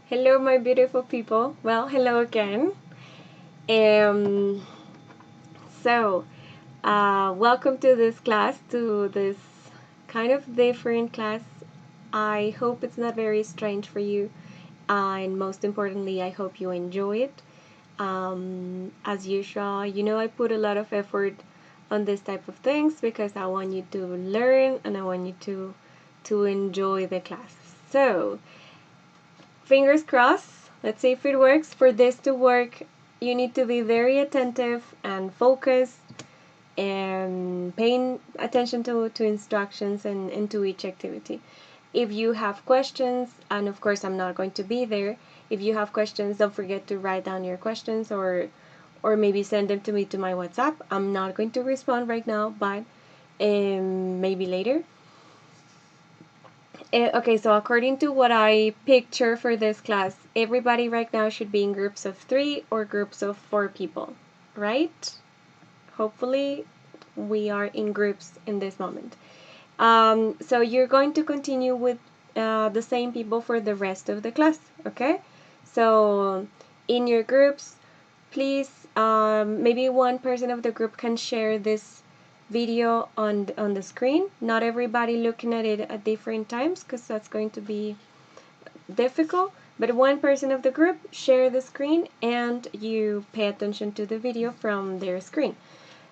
Hello, my beautiful people. Well, hello again. Um, Welcome to this class, to this kind of different class. I hope it's not very strange for you, and most importantly, I hope you enjoy it. As usual, I put a lot of effort on this type of things because I want you to learn and I want you to enjoy the class. So, fingers crossed. Let's see if it works. For this to work, you need to be very attentive and focused and paying attention to instructions and to each activity. If you have questions, and of course I'm not going to be there, if you have questions, don't forget to write down your questions or maybe send them to me to my WhatsApp. I'm not going to respond right now, but maybe later. Okay, so according to what I picture for this class, everybody right now should be in groups of 3 or groups of 4 people, right? Hopefully, we are in groups in this moment. So you're going to continue with the same people for the rest of the class, okay? So in your groups, please, maybe one person of the group can share this video on the screen. Not everybody looking at it at different times because that's going to be difficult. But one person of the group share the screen and you pay attention to the video from their screen.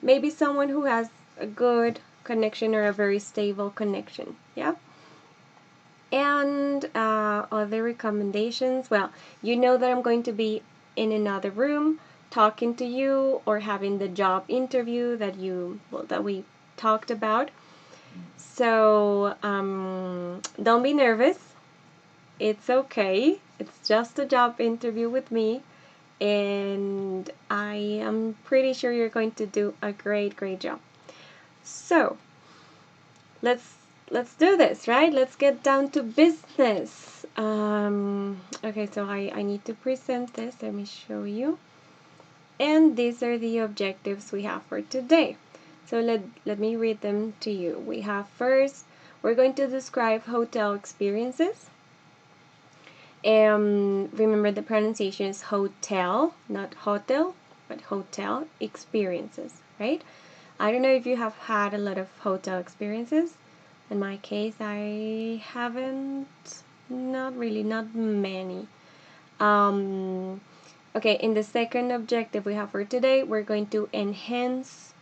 Maybe someone who has a good connection or a very stable connection. Yeah. And other recommendations. Well, you know that I'm going to be in another room talking to you or having the job interview that we talked about. So don't be nervous. It's okay. It's just a job interview with me, and I am pretty sure you're going to do a great job. So let's do this, right? Let's get down to business. Okay, so I need to present this. Let me show you. And these are the objectives we have for today. So let me read them to you. We have first, we're going to describe hotel experiences. Remember the pronunciation is hotel, not hotel, but hotel experiences, right? I don't know if you have had a lot of hotel experiences. In my case, I haven't, not really, not many. Okay, in the second objective we have for today, we're going to enhance,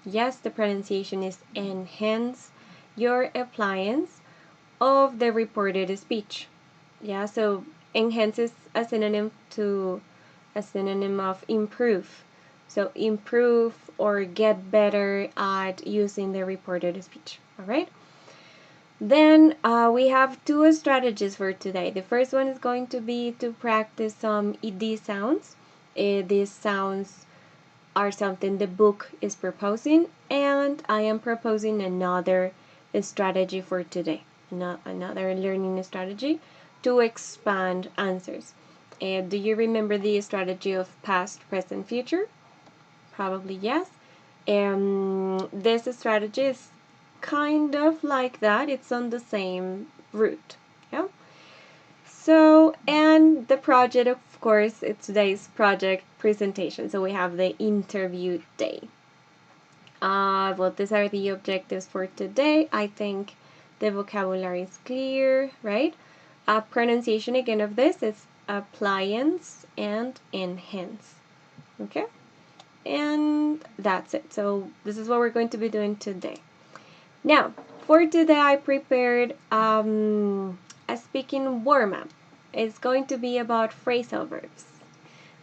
yes, the pronunciation is enhance your appliance of the reported speech. Yeah, so enhance is a synonym of improve. So improve or get better at using the reported speech. All right. Then we have two strategies for today. The first one is going to be to practice some ED sounds. These sounds are something the book is proposing, and I am proposing another strategy for today, another learning strategy to expand answers. Do you remember the strategy of past, present, future? Probably yes. This strategy is kind of like that. It's on the same route. Yeah. So, and the project, of course, it's today's project presentation. So we have the interview day. Well, these are the objectives for today. I think the vocabulary is clear, right? Pronunciation again of this is appliance and enhance. Okay? And that's it. So this is what we're going to be doing today. Now, for today, I prepared a speaking warm-up. It's going to be about phrasal verbs.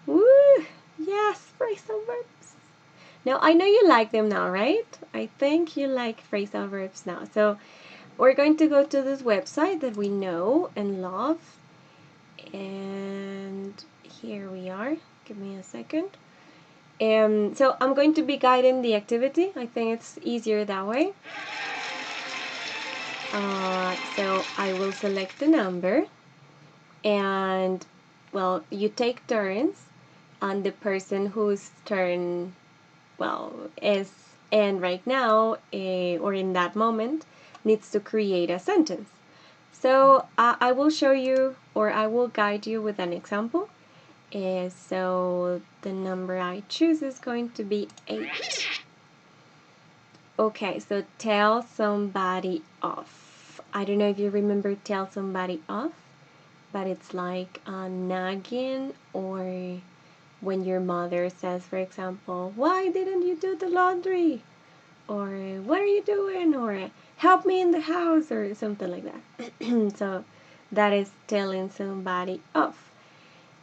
Woo! Yes, phrasal verbs. Now, I know you like them now, right? I think you like phrasal verbs now. So we're going to go to this website that we know and love. And here we are. Give me a second. So I'm going to be guiding the activity. I think it's easier that way. So I will select the number, and well, you take turns, and the person whose turn, well, is and right now, or in that moment, needs to create a sentence. So I will show you, or I will guide you with an example. So the number I choose is going to be 8. Okay, so tell somebody off. I don't know if you remember tell somebody off, but it's like nagging, or when your mother says, for example, why didn't you do the laundry? Or what are you doing? Or help me in the house, or something like that. So that is telling somebody off.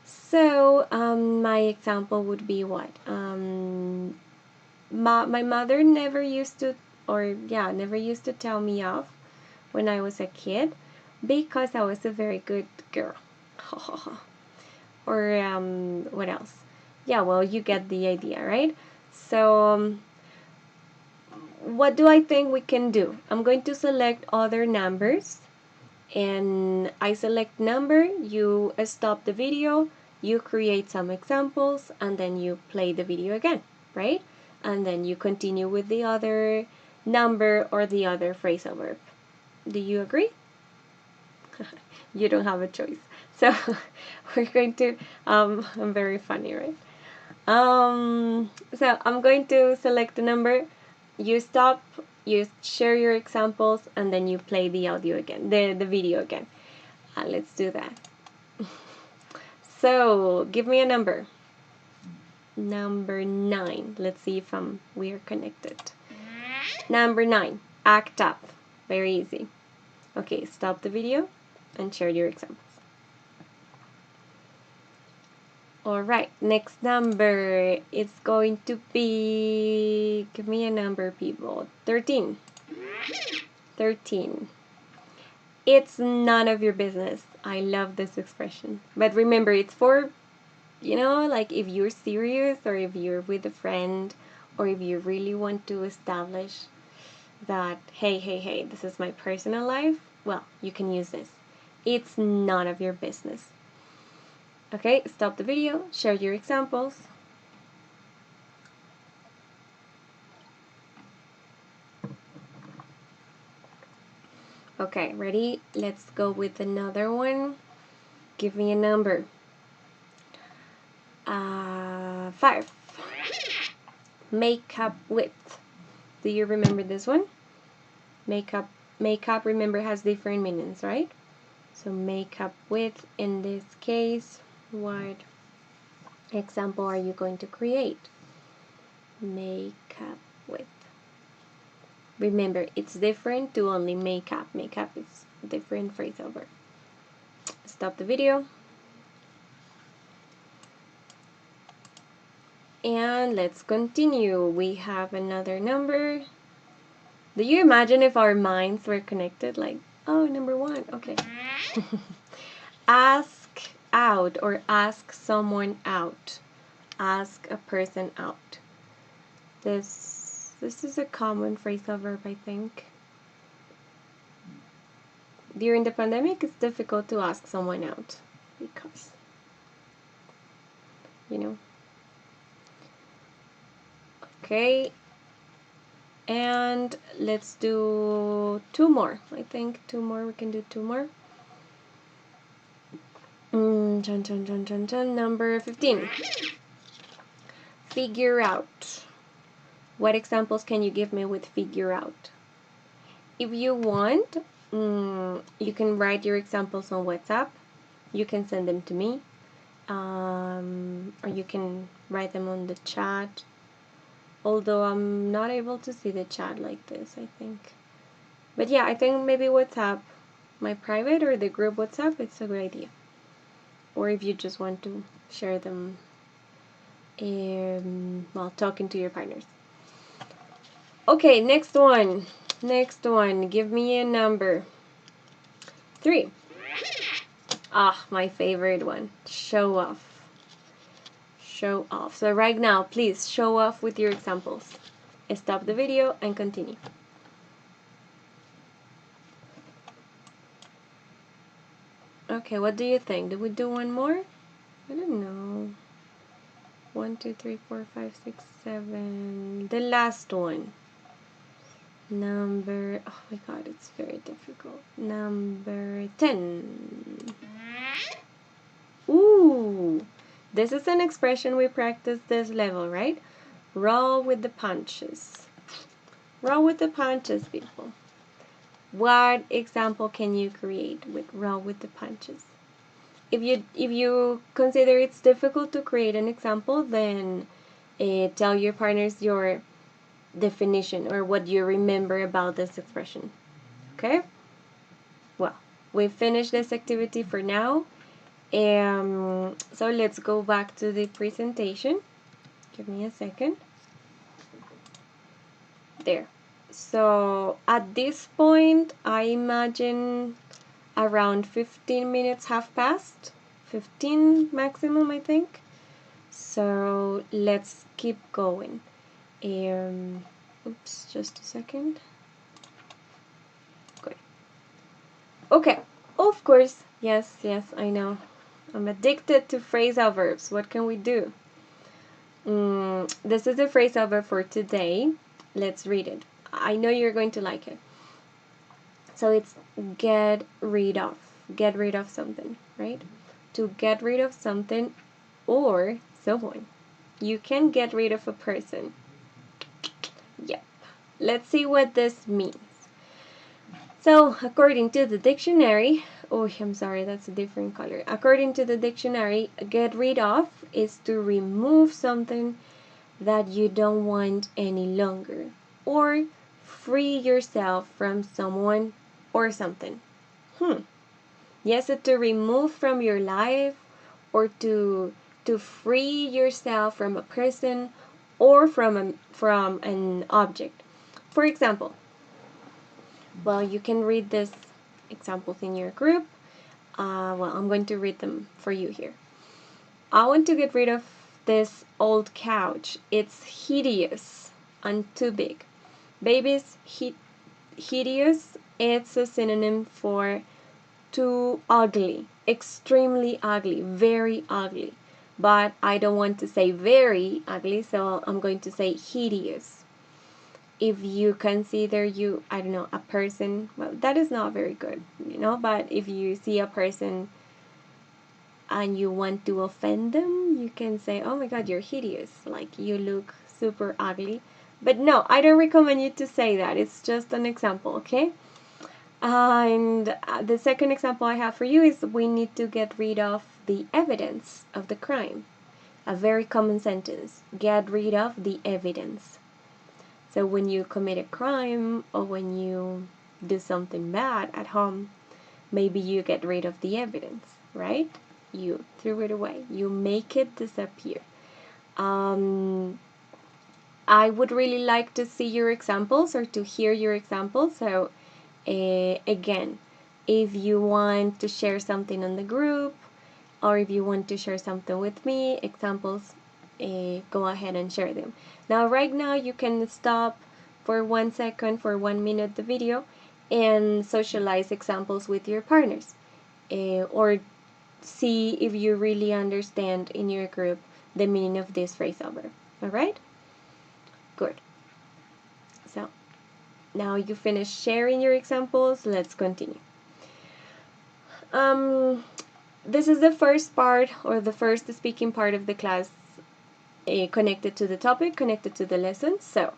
So my example would be what? My mother never used to, never used to tell me off when I was a kid because I was a very good girl. Or what else? Yeah, well, you get the idea, right? So what do I think we can do? I'm going to select other numbers, and I select number, you stop the video, you create some examples, and then you play the video again, right? And then you continue with the other number or the other phrasal verb. Do you agree? You don't have a choice. So we're going to, I'm very funny, right? So I'm going to select the number, you stop, you share your examples, and then you play the audio again, the video again. Let's do that. So give me a number. Number 9. Let's see if we are connected. Number 9. Act up. Very easy. Okay, stop the video and share your examples. Alright, next number. It's going to be, give me a number, people. 13. 13. It's none of your business. I love this expression. But remember, it's for, like if you're serious, or if you're with a friend, or if you really want to establish that, hey, this is my personal life, well, you can use this. It's none of your business. Okay, stop the video, share your examples. Okay, ready? Let's go with another one. Give me a number. 5. Makeup with. Do you remember this one? Makeup, remember, has different meanings, right? So makeup with, in this case, what example are you going to create? Makeup with. Remember, it's different to only makeup. Makeup is different phrasal verb. Stop the video. And let's continue. We have another number. Do you imagine if our minds were connected? Like, oh, number 1, okay. Ask out, or ask someone out. Ask a person out. This is a common phrasal verb, I think. During the pandemic, it's difficult to ask someone out because, Okay, and let's do 2 more. I think 2 more. We can do 2 more. Number 15. Figure out. What examples can you give me with figure out? If you want, you can write your examples on WhatsApp. You can send them to me. Or you can write them on the chat. Although I'm not able to see the chat like this, I think. But yeah, I think maybe WhatsApp, my private or the group WhatsApp, it's a good idea. Or if you just want to share them while talking to your partners. Okay, next one. Give me a number. 3. My favorite one. Show off. Show off. So right now, please show off with your examples. Stop the video and continue. Okay, what do you think? Do we do one more? I don't know. 1, 2, 3, 4, 5, 6, 7. The last one. Oh my god, it's very difficult. Number 10. Ooh, this is an expression we practice this level, right? Roll with the punches. Roll with the punches, people. What example can you create with roll with the punches? If you consider it's difficult to create an example, then tell your partners your definition or what you remember about this expression. Okay? Well, we've finished this activity for now. So let's go back to the presentation. Give me a second. There. So at this point, I imagine around 15 minutes have passed. 15 maximum, I think. So let's keep going. Oops, just a second. Good. Okay. Of course. Yes, I know. I'm addicted to phrasal verbs. What can we do? This is the phrasal verb for today. Let's read it. I know you're going to like it. So it's get rid of. Get rid of something, right? To get rid of something or someone. You can get rid of a person. Yep. Let's see what this means. So, according to the dictionary, oh, I'm sorry, that's a different color. According to the dictionary, get rid of is to remove something that you don't want any longer, or free yourself from someone or something. Yes, so to remove from your life, or to free yourself from a person or from an object. For example, well, you can read these examples in your group. Well, I'm going to read them for you here. I want to get rid of this old couch. It's hideous and too big. Babies, hideous, it's a synonym for too ugly, extremely ugly, very ugly. But I don't want to say very ugly, so I'm going to say hideous. If you consider I don't know, a person, well, that is not very good, but if you see a person and you want to offend them, you can say, oh my god, you're hideous, like you look super ugly. But no, I don't recommend you to say that. It's just an example, okay? And the second example I have for you is we need to get rid of the evidence of the crime. A very common sentence. Get rid of the evidence. So when you commit a crime or when you do something bad at home, maybe you get rid of the evidence, right? You threw it away. You make it disappear. I would really like to see your examples or to hear your examples. So again, if you want to share something on the group or if you want to share something with me, examples, go ahead and share them. Now, right now, you can stop for 1 second, for 1 minute the video and socialize examples with your partners, or see if you really understand in your group the meaning of this phrasal verb. All right? Good. So now you finish sharing your examples. Let's continue. This is the first part or the first speaking part of the class connected to the topic, connected to the lesson. So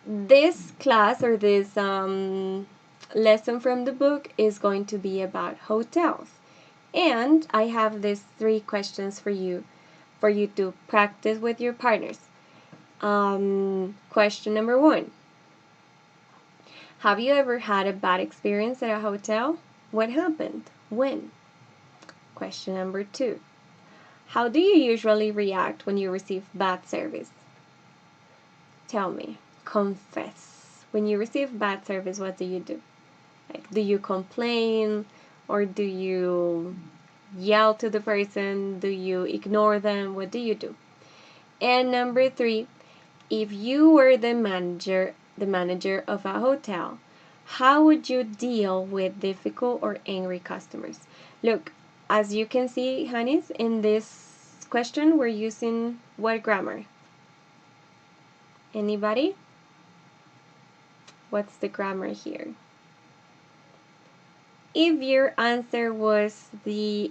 this class or this lesson from the book is going to be about hotels. And I have these 3 questions for you to practice with your partners. Question number 1. Have you ever had a bad experience at a hotel? What happened? When? Question number 2. How do you usually react when you receive bad service? Tell me. Confess. When you receive bad service, what do you do? Like, do you complain or do you yell to the person? Do you ignore them? What do you do? And number 3, if you were the manager of a hotel, how would you deal with difficult or angry customers? Look, as you can see, honeys, in this question, we're using what grammar? Anybody? What's the grammar here? If your answer was the